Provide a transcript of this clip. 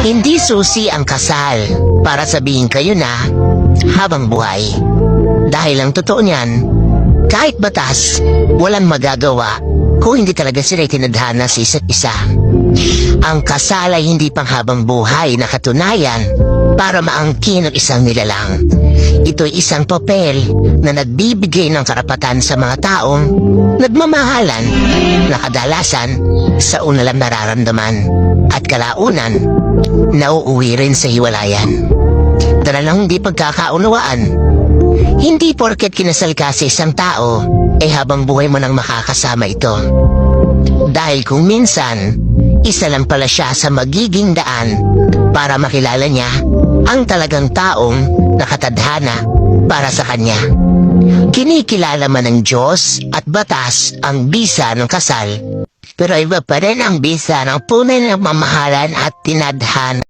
Hindi susi ang kasal para sabihin kayo na habang buhay. Dahil ang totoo niyan, kahit batas, walang magagawa kung hindi talaga sila tinadhana sa isa't isa. Ang kasal ay hindi pang habang buhay na katunayan para maangkin ang isang nilalang. Ito'y isang papel na nagbibigay ng karapatan sa mga taong nagmamahalan na kadalasan sa una lang nararamdaman at kalaunan nauuwi rin sa hiwalayan. Dalalang hindi pagkakaunawaan. Hindi porket kinasal ka sa isang tao, habang buhay mo nang makakasama ito. Dahil kung minsan, isa lang pala siya sa magiging daan para makilala niya ang talagang taong nakatadhana para sa kanya. Kinikilala man ng Diyos at batas ang bisa ng kasal, pero iba pa rin ang bisa ng tunay na mamahalan at tinadhana.